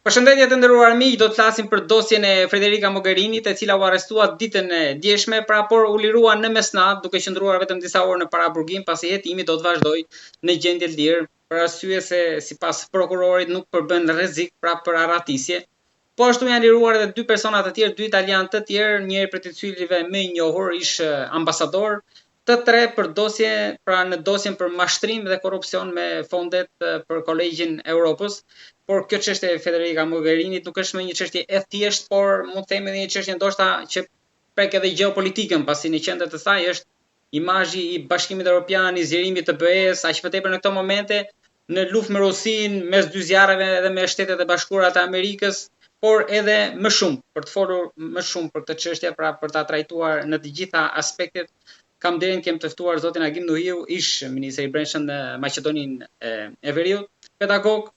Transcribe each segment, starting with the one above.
Përshëndetje të nderuar miq, do të flasim për dosjen e Federica Mogherinit, e cila u arrestua ditën e djeshme, por u lirua në mesnatë, duke qëndruar vetëm disa orë në paraburgim, pasi hetimi do të vazhdojë në gjendje të lirë, për arsye se sipas prokurorit nuk përbën rrezik për arratisje. Po ashtu janë liruar edhe dy persona të tjerë, dy italianë të tjerë, njëri prej të cilëve më i njohur ish ambasador, të tre për në dosjen për mashtrim dhe korrupsion me fondet për Kolegjin e Europës. Por kjo çështje e Federica Mogherinit nuk është më një çështje e thjeshtë, por mund të themi edhe një çështje ndoshta që prek edhe gjeopolitikën, pasi në qendër të saj është imazhi i Bashkimit Evropian, i zgjerimit të BE-s, aq më tepër në këto momente në luftë me Rusinë, mes dy zjarreve edhe me Shtetet e Bashkuara të Amerikës, por edhe më shumë për të folur më shumë për këtë çështje, pra për ta trajtuar në të gjitha aspektet. Kam derin kem të ftuar zotin Agim Nuhiu, ish ministri i Brendshëm në Maqedoninë e Veriut, pedagog,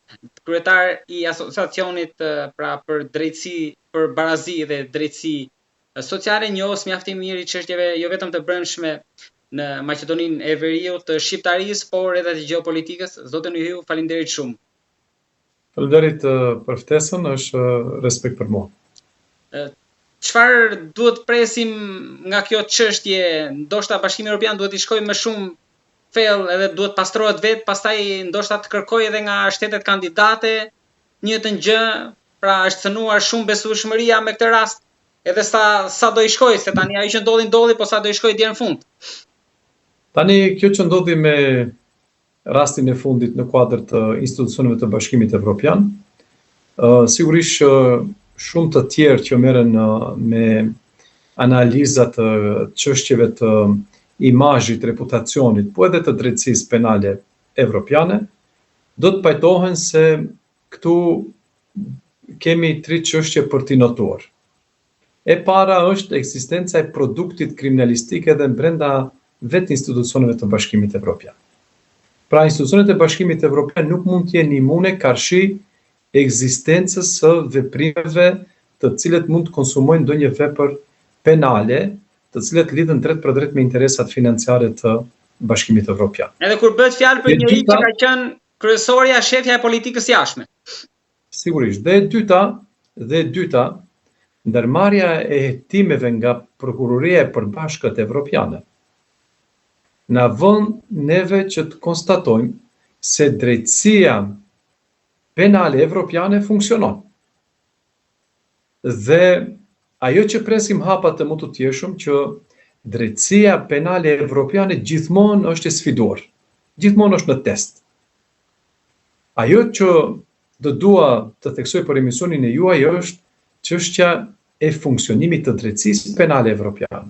kryetar i asociacionit për drejtësi, për barazi dhe drejtësi sociale, njohës mjaft i mirë i çështjeve jo vetëm të brendshme në Maqedoninë e Veriut, të shqiptarisë, por edhe të gjeopolitikës. Zotin Nuhiu, faleminderit shumë. Faleminderit për ftesën, është respekt për mua. Çfarë duhet presim nga kjo çështje? Ndoshta Bashkimi Evropian duhet i shkojë më shumë thellë edhe duhet pastrohet vetë, pastaj ndoshta të kërkojë edhe nga shtetet kandidate njëjtën gjë, pra është cënuar shumë besueshmëria me këtë rast, edhe sa do i shkojë, se tani ajo që ndodhi, po sa do i shkojë deri në fund. Tani kjo që ndodhi me rastin e fundit në kuadër të institucioneve të Bashkimit Evropian, sigurisht shumë të tjerë që merren me analizat të çështjeve të imazhit, reputacionit, po edhe të drejtësisë penale evropiane, do të pajtohen se këtu kemi 3 çështje për t'i notuar. E para është ekzistenca e produktit kriminalistik edhe brenda vetë institucioneve të Bashkimit Evropian. Pra, institucionet e Bashkimit Evropian nuk mund të jenë imune karshi ekzistencës së veprimeve të cilët mund të konsumojnë ndonjë vepër penale, të cilët lidhen drejt për drejt me interesat financiare të Bashkimit Evropian. Edhe kur bëhet fjalë për njëri që ka qenë kryesorja, shefja e politikës jashtme. Sigurisht. Dhe e dyta, ndërmarrja e hetimeve nga Prokuroria e Përbashkët Evropiane na vën neve që të konstatojmë se drejtësia penale evropiane funksionon. Dhe ajo që presim hapa të më të tjeshëm që drejtësia penale evropiane gjithmonë është e sfiduar. Gjithmonë është në test. Ajo që do dua të theksoj për emisionin e juaj është çështja e funksionimit të drejtësisë penale evropiane.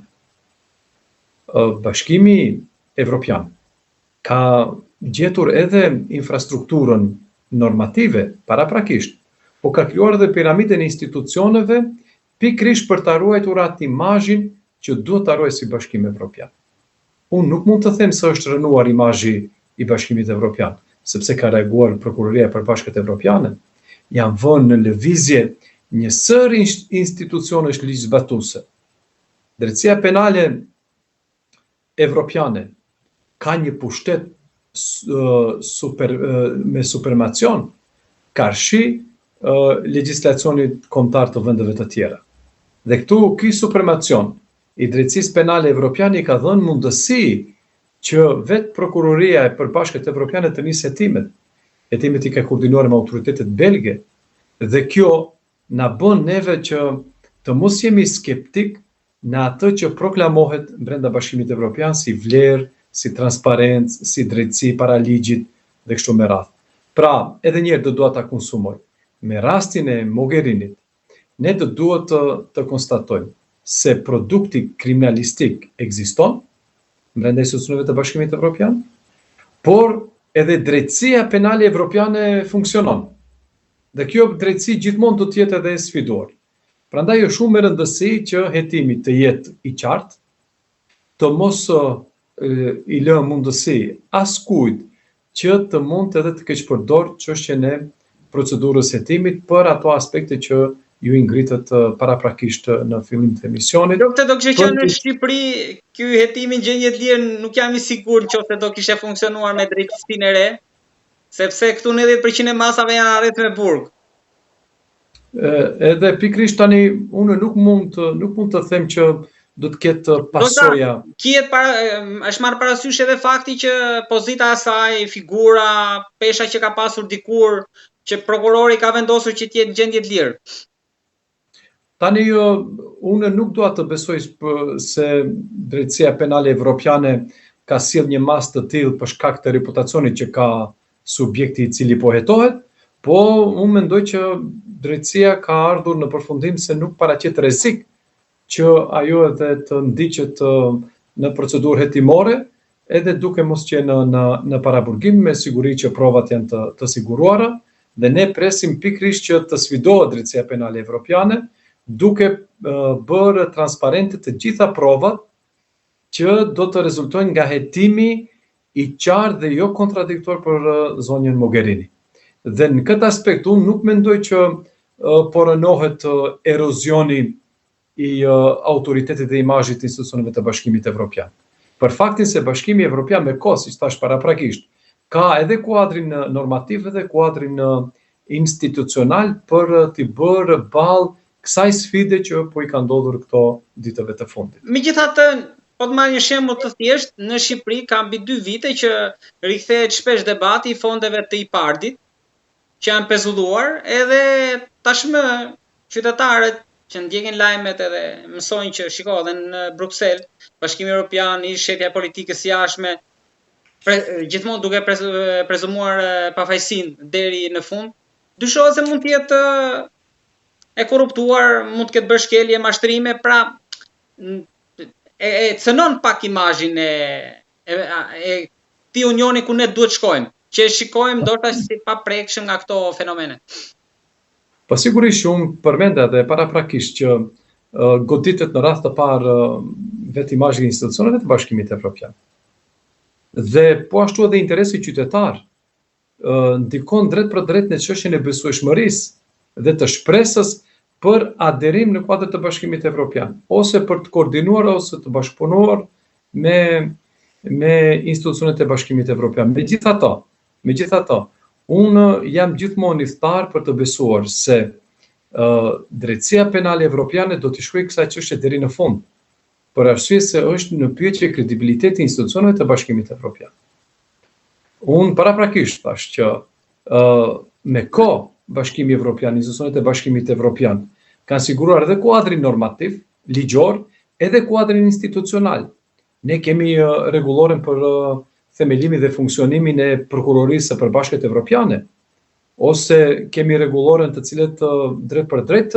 Bashkimi Evropian ka gjetur edhe infrastrukturën normative paraprakisht, po ka krijuar edhe piramidën e institucioneve pikërisht për ta ruajtur atë imazhin që duhet ta ruajë si Bashkim Evropian. Unë nuk mund të them se është rënuar imazhi i Bashkimit Evropian, sepse ka reaguar Prokuroria e Përbashkët Evropiane, janë vënë në lëvizje një sër institucionesh ligjzbatuese. Drejtësia penale evropiane ka një pushtet me supermacion karshi legjislacionit kombëtar të vendeve të tjera. Dhe këtu ky supermacion i drejtësisë penale evropiane ka dhënë mundësi që vetë Prokuroria e Përbashkët Evropiane të nisë hetimet. Hetimet i ka koordinuar me autoritetet belge dhe kjo na bën neve që të mos jemi skeptik në atë që proklamohet brenda Bashkimit Evropian si vlerë, si transparencë, si drejtësi para ligjit dhe kështu me radhë. Pra, edhe një herë do dua ta konsumoj. Me rastin e Mogherinit, ne do duhet të konstatojmë se produkti kriminalistik ekziston brenda institucioneve të Bashkimit Evropian, por edhe drejtësia penale evropiane funksionon. Dhe kjo drejtësi gjithmonë do të jetë edhe e sfiduar. Prandaj është shumë e rëndësi që hetimi të jetë i qartë, të mos i lë mundësi askujt që të mund edhe të keq përdor çështjen e procedurës hetimit për ato aspekte që ju i ngritët paraprakisht në fillim të emisionit. Këtë do kishte qenë në Shqipëri, ky hetim i gjendje të lirë, nuk jam i sigurt nëse do kishte funksionuar me drejtësinë e re, sepse këtu 90% e masave janë arret me burg. Edhe pikrisht tani unë nuk mund të them që do të ketë pasoja. Është marrë parasysh edhe fakti që pozita e saj, figura, pesha që ka pasur dikur, që prokurori ka vendosur që të jetë në gjendje të lirë. Tani unë nuk dua të besoj se drejtësia penale evropiane ka sjell një mas të tillë për shkak të reputacionit që ka subjekti i cili po hetohet, po unë mendoj që drejtësia ka ardhur në përfundim se nuk paraqet rrezik që ajo edhe të ndiqet në procedurë hetimore, edhe duke mos qenë në paraburgim, me siguri që provat janë të siguruara, dhe ne presim pikrisht që të sfidohet drejtësia penale evropiane, duke bërë transparente të gjitha provat që do të rezultojnë nga hetimi i qartë dhe jo kontradiktor për zonjën Mogherini. Dhe në këtë aspekt unë nuk mendoj që po rënohet erozioni i autoritetit dhe imazhit të institucioneve të Bashkimit Evropian. Për faktin se Bashkimi Evropian me kohë, siç thash paraprakisht, ka edhe kuadrin normativ edhe kuadrin institucional për t'i bërë ballë kësaj sfide që po i ka ndodhur këto ditëve të fundit. Megjithatë, po të marr një shembull të thjeshtë, në Shqipëri ka mbi 2 vite që rikthehet shpesh debati i fondeve të IPARD-it, që janë pezulluar, edhe tashmë qytetarët që ndjekin lajmet edhe mësojnë që shiko edhe në Bruksel, Bashkimi Evropian, i shetja politikës jashtme, gjithmonë duke prezumuar pafajësinë deri në fund, dyshohet se mund të jetë e korruptuar, mund të ketë bërë shkelje, mashtrime, pra e cënon pak imazhin e këtij unioni ku ne duhet shkojmë, që shikojmë ndoshta si paprekshëm nga këto fenomene. Po sigurisht unë përmenda edhe paraprakisht që goditet në rast të parë vetë imazhi i institucioneve të Bashkimit Evropian. Dhe po ashtu edhe interesi qytetar ndikon drejt për drejt në çështjen e besueshmërisë dhe të shpresës për aderim në kuadër të Bashkimit Evropian, ose për të koordinuar ose të bashkëpunuar me institucionet e Bashkimit Evropian. Megjithatë, unë jam gjithmonë i thtar për të besuar se drejtësia penale evropiane do të shkruajë kësaj çështje deri në fund, për arsye se është në pyetje kredibiliteti i institucioneve të Bashkimit Evropian. Unë paraprakisht thash që me kohë Bashkimi Evropian, institucionet e Bashkimit Evropian kanë siguruar edhe kuadrin normativ, ligjor, edhe kuadrin institucional. Ne kemi rregulloren për themelimin dhe funksionimin e prokurorisë së përbashkët evropiane, ose kemi rregulloren të cilët drejt për drejt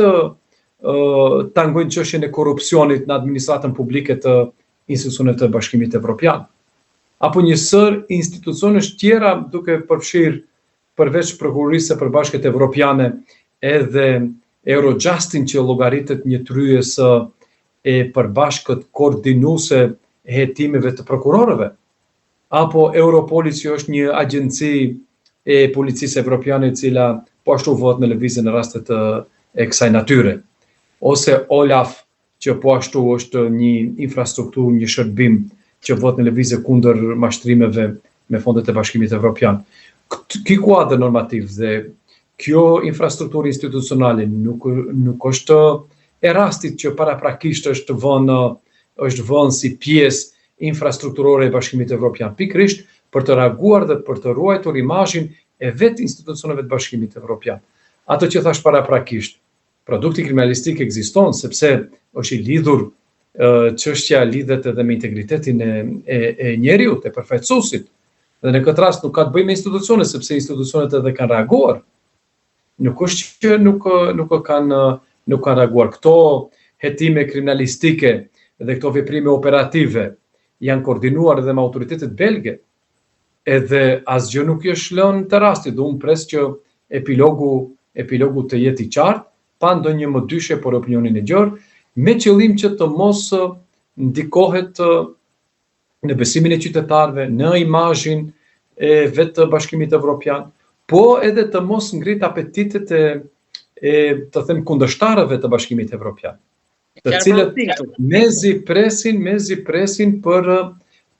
tangojnë çështjen e korrupsionit në administratën publike të institucioneve të Bashkimit Evropian. Apo një sër institucionesh tjera duke përfshirë përveç prokurorisë së përbashkët evropiane edhe Eurojustin që llogaritet një tryezës e përbashkët koordinuese e hetimeve të prokurorëve, apo Europoli që është një agjenci e policisë evropiane e cila po ashtu vot në lëvizje në rastet e kësaj natyre, ose Olaf që po ashtu është një infrastrukturë, një shërbim që vot në lëvizje kundër mashtrimeve me fondet e Bashkimit Evropian. Ky kuadër normativ dhe kjo infrastrukturë institucionale nuk është e rastit që paraprakisht është vënë si pjesë infrastrukturore e Bashkimit Evropian, pikrisht për të reaguar dhe për të ruajtur imazhin e vetë institucioneve të Bashkimit Evropian. Ato që thash paraprakisht, produkti kriminalistik ekziston sepse është i lidhur çështja lidhet edhe me integritetin e njeriut, e përfaqësuesit. Dhe në këtë rast nuk ka të bëjë me institucione, sepse institucionet edhe kanë reaguar. Nuk është që nuk kanë reaguar. Këto hetime kriminalistike dhe këto veprime operative janë koordinuar edhe me autoritetet belge, edhe asgjë nuk është lënë të rastit. Dhe unë pres që epilogu të jetë i qartë, pa ndonjë mëdyshje për opinionin e gjerë, me qëllim që të mos ndikohet në besimin e qytetarëve, në imazhin e vetë Bashkimit Evropian, po edhe të mos ngrit apetitet e të them kundërshtarëve të Bashkimit Evropian, të cilët mezi presin për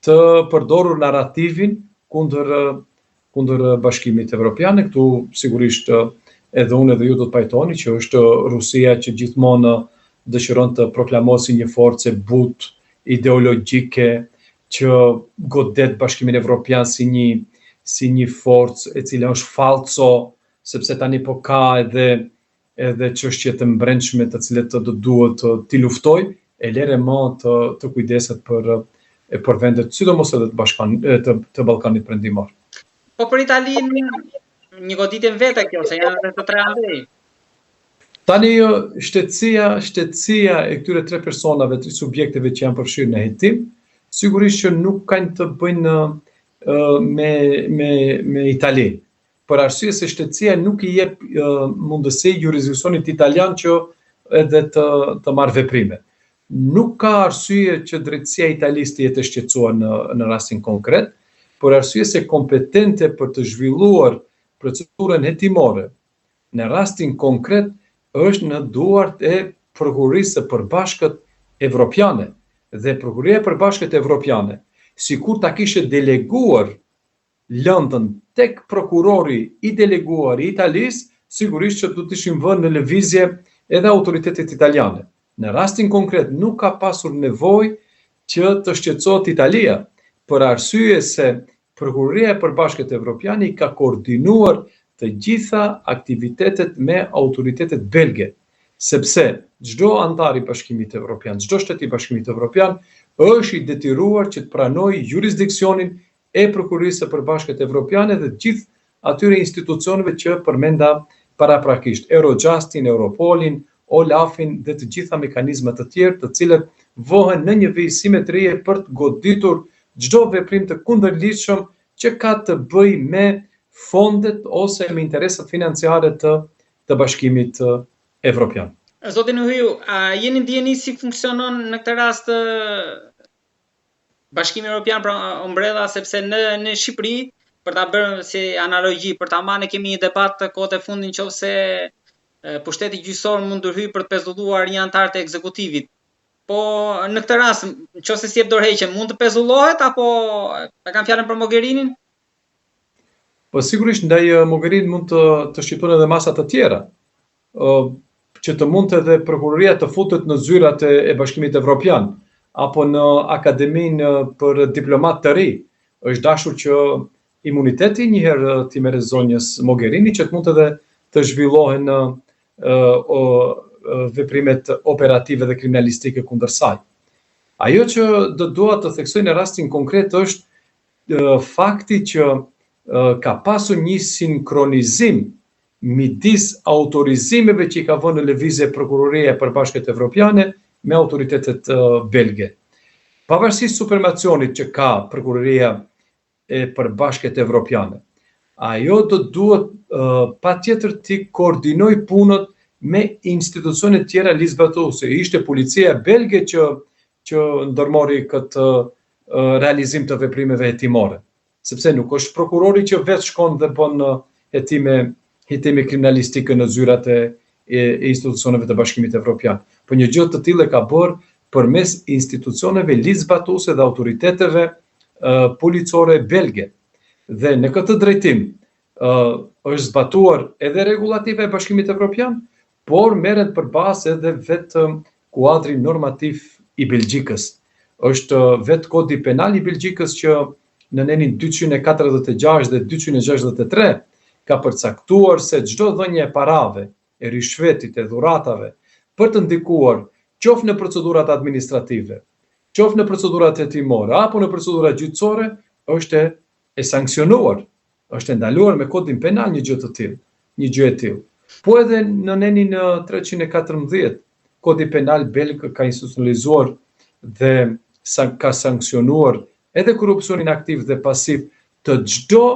të përdorur narrativin kundër Bashkimit Evropian. Këtu sigurisht edhe unë edhe ju do të pajtoni, që është Rusia që gjithmonë dëshiron të proklamosë një forcë but ideologjike që godet Bashkimin Evropian si një forcë e cila është falso, sepse tani po ka edhe çështje të mbrëmshme të cilat do duhet t'i luftoj, e lere më të kujdeset për vendet, sidomos edhe të Ballkanit Perëndimor. Po për Italinë një goditje vete kjo, se janë edhe të tre andej. Tani shtetësia e këtyre tre personave, tre subjekteve që janë përfshirë në hetim, sigurisht që nuk kanë të bëjnë me Italinë. Për arsye se shtetësia nuk i jep mundësi jurisdiksionit italian që edhe të marrë veprime. Nuk ka arsye që drejtësia italisë të jetë e shqetësuar në rastin konkret, për arsye se kompetente për të zhvilluar procedurën hetimore në rastin konkret është në duart e Prokurisë së Përbashkët Evropiane, dhe Prokuria e Përbashkët Evropiane, sikur ta kishte deleguar lëndën tek prokurori i deleguar i Italisë, sigurisht që do të ishin vënë në lëvizje edhe autoritetet italiane. Në rastin konkret nuk ka pasur nevojë që të shqetësohet Italia, për arsye se Prokuria e Përbashkët Evropiane i ka koordinuar të gjitha aktivitetet me autoritetet belge, sepse çdo antar i Bashkimit Evropian, çdo shtet i Bashkimit Evropian është i detyruar që të pranojë jurisdiksionin e Prokurisë së Përbashkët Evropiane dhe gjithë atyre institucioneve që përmenda paraprakisht, Eurojustin, Europolin, Olafin dhe të gjitha mekanizmat të tjerë, të cilët vohen në një vijë simetrie për të goditur çdo veprim të kundërligjshëm që ka të bëjë me fondet ose me interesat financiare të Bashkimit Evropian. Zotin Uhiu, a jeni ndjeni si funksionon në këtë rast Bashkimi Evropian pra mbredha, sepse në Shqipëri, për ta bërë si analogji, për ta marrë kemi një debat të kohët e fundit nëse pushteti gjyqësor mund të hyjë për të pezulluar një antar të ekzekutivit. Po në këtë rast, nëse si jep dorëheqje, mund të pezullohet apo e kam fjalën për Mogherinin? Po sigurisht ndaj Mogherin mund të shqiptojnë edhe masa të tjera, që të mund edhe prokuroria të futet në zyrat e Bashkimit Evropian, apo në Akademinë për diplomat të ri. Është dashur që imuniteti njëherë t'i merret zonjës Mogherini, që të mund edhe të zhvillohen veprimet operative dhe kriminalistike kundër saj. Ajo që do dua të theksoj në rastin konkret është fakti që ka pasur një sinkronizim midis autorizimeve që i ka vënë në lëvizje Prokuroria e Përbashkët Evropiane me autoritetet belge. Pavarësisht supremacionit që ka Prokuroria e Përbashkët Evropiane, ajo do duhet patjetër të koordinoj punët me institucione tjera lisbatuese. Ishte policia belge që ndërmori këtë realizim të veprimeve hetimore, sepse nuk është prokurori që vetë shkon dhe bën hetime kriminalistike në zyrat e institucioneve të Bashkimit Evropian. Po një gjë të tillë ka bërë përmes institucioneve lisbatuese dhe autoriteteve policore belge. Dhe në këtë drejtim është zbatuar edhe regulativa e Bashkimit Evropian, por merret përballë edhe vetë kuadri normativ i Belgjikës. Është vetë kodi penal i Belgjikës që në nenin 246 dhe 263 ka përcaktuar se çdo dhënje e parave, e rishvetit, e dhuratave, për të ndikuar qoftë në procedurat administrative, qoftë në procedurat hetimore, apo në procedurat gjyqësore, është e sankcionuar, është e ndaluar me kodin penal një gjë e tillë. Po edhe në nenin 314, kodi penal belg ka institucionalizuar dhe ka sankcionuar edhe korrupsionin aktiv dhe pasiv të çdo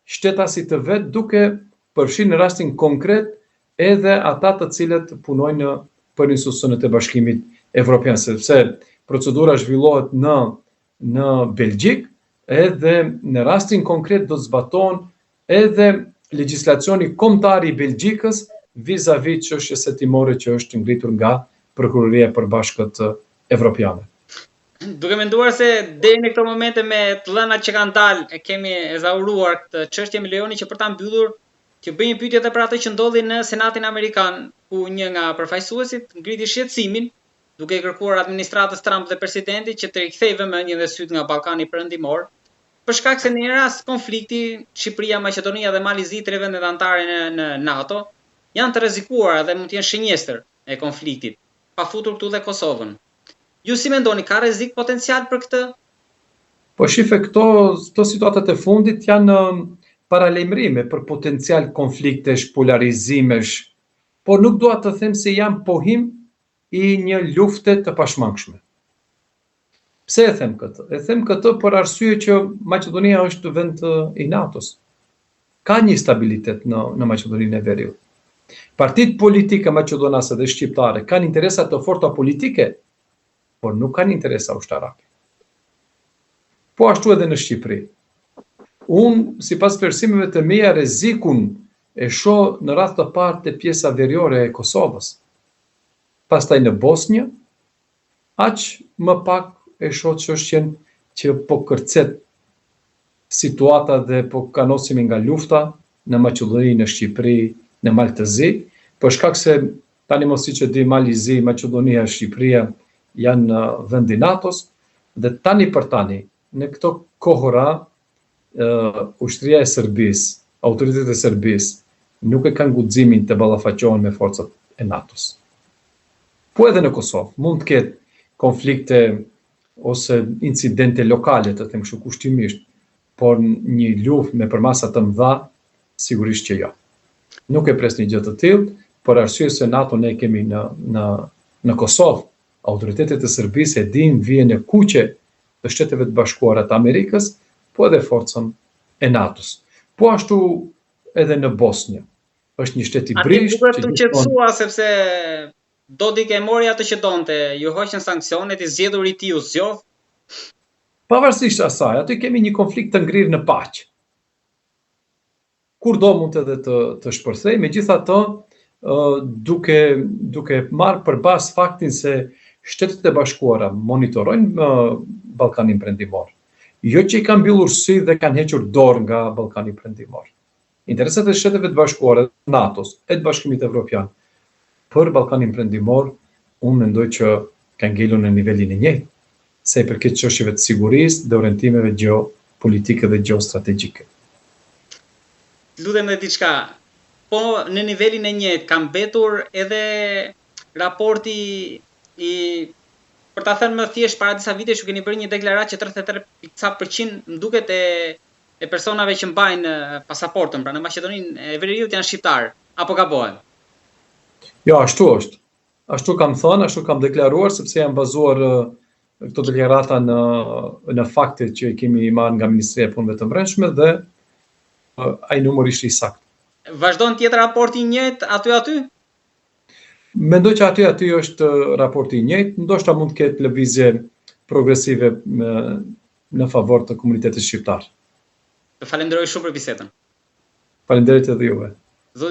shtetasit të vet, duke përfshirë në rastin konkret edhe ata të cilët punojnë për institucionet e Bashkimit Evropian, sepse procedura zhvillohet në Belgjik, edhe në rastin konkret do të zbatohen edhe legjislacioni kombëtar i Belgjikës vis-a-vis çështjes hetimore që është ngritur nga Prokuroria e Përbashkët Evropiane. Duke menduar se deri në këtë moment me të dhënat që kanë dalë, e kemi ezauruar këtë çështje, me lejoni që për ta mbyllur që bëj një pyetje edhe për atë që ndodhi në Senatin Amerikan, ku një nga përfaqësuesit ngriti shqetësimin duke kërkuar administratës Trump dhe presidentit që të rikthejë vëmendjen dhe syt nga Ballkani Perëndimor, për shkak se në një rast konflikti Shqipëria, Maqedonia dhe Malizi, tre vendet anëtare në NATO, janë të rrezikuara dhe mund të jenë shënjestër e konfliktit, pa futur këtu dhe Kosovën. Ju si mendoni, ka rrezik potencial për këtë? Po shife, këto situatat e fundit janë paralajmërime për potencial konfliktesh, polarizimesh, por nuk dua të them se janë pohim i një lufte të pashmangshme. Pse e them këtë? E them këtë për arsye që Maqedonia është vend i NATO-s. Ka një stabilitet në Maqedoninë e Veriut. Partitë politike maqedonase dhe shqiptare kanë interesa të forta politike, por nuk kanë interesa ushtarake. Po ashtu edhe në Shqipëri. Unë, sipas vlerësimeve të mia, rrezikun e shoh në radhë të parë te pjesa veriore e Kosovës. Pastaj në Bosnjë, aq më pak e shoh çështjen që po kërcet situata dhe po kanosemi nga lufta në Maqedoni, në Shqipëri, në Maltëzi, për shkak se tani mos siç e di Malizi, Maqedonia, Shqipëria janë vendi NATO-s dhe tani për tani në këto kohëra ushtria e Serbisë, autoritetet e Serbisë nuk e kanë guximin të ballafaqohen me forcat e NATO-s. Po edhe në Kosovë mund të ketë konflikte ose incidente lokale, të them kështu kushtimisht, por një luftë me përmasa të mëdha sigurisht që jo. Nuk e pres një gjë të tillë, por arsye se NATO ne kemi në Kosovë, autoritetet e Serbisë e dinë vjen e kuqe të Shteteve të Bashkuara të Amerikës, po edhe forcën e NATO-s. Po ashtu edhe në Bosnjë. Është një shtet i brisht që të qetësua sepse Dodik e mori atë që donte, ju hoqën sanksionet, i zgjedhur i tij u zgjodh. Pavarësisht asaj, aty kemi një konflikt të ngrirë në paqë. Kurdo mund edhe të shpërthej, megjithatë, duke marrë përbas faktin se Shtetet e Bashkuara monitorojnë Ballkanin Perëndimor. Jo që i kanë mbyllur sy dhe kanë hequr dorë nga Ballkani Perëndimor. Interesat e Shteteve të Bashkuara, NATO-s, e të Bashkimit Evropian për Ballkanin Perëndimor, unë mendoj që kanë ngelur në nivelin e njëjtë, sa i përket çështjeve të sigurisë dhe orientimeve gjeopolitike dhe gjeostrategjike. Lutem edhe diçka. Po në nivelin e njëjtë ka mbetur edhe raporti për ta thënë më thjesht, para disa vitesh ju keni bërë një deklaratë që 33% më duket e personave që mbajnë pasaportën, pra në Maqedoninë e Veriut janë shqiptar, apo gabohem? Jo, ashtu është. Ashtu kam thënë, ashtu kam deklaruar, sepse janë bazuar këto deklarata në fakte që i kemi marrë nga Ministria e Punëve të Brendshme dhe ai numër ishte i saktë. Vazhdon tjetër raporti i njëjtë aty? Mendoj që aty është raporti i njëjtë, ndoshta mund të ketë lëvizje progresive në favor të komunitetit shqiptar. Të falenderoj shumë për bisedën. Faleminderit edhe juve.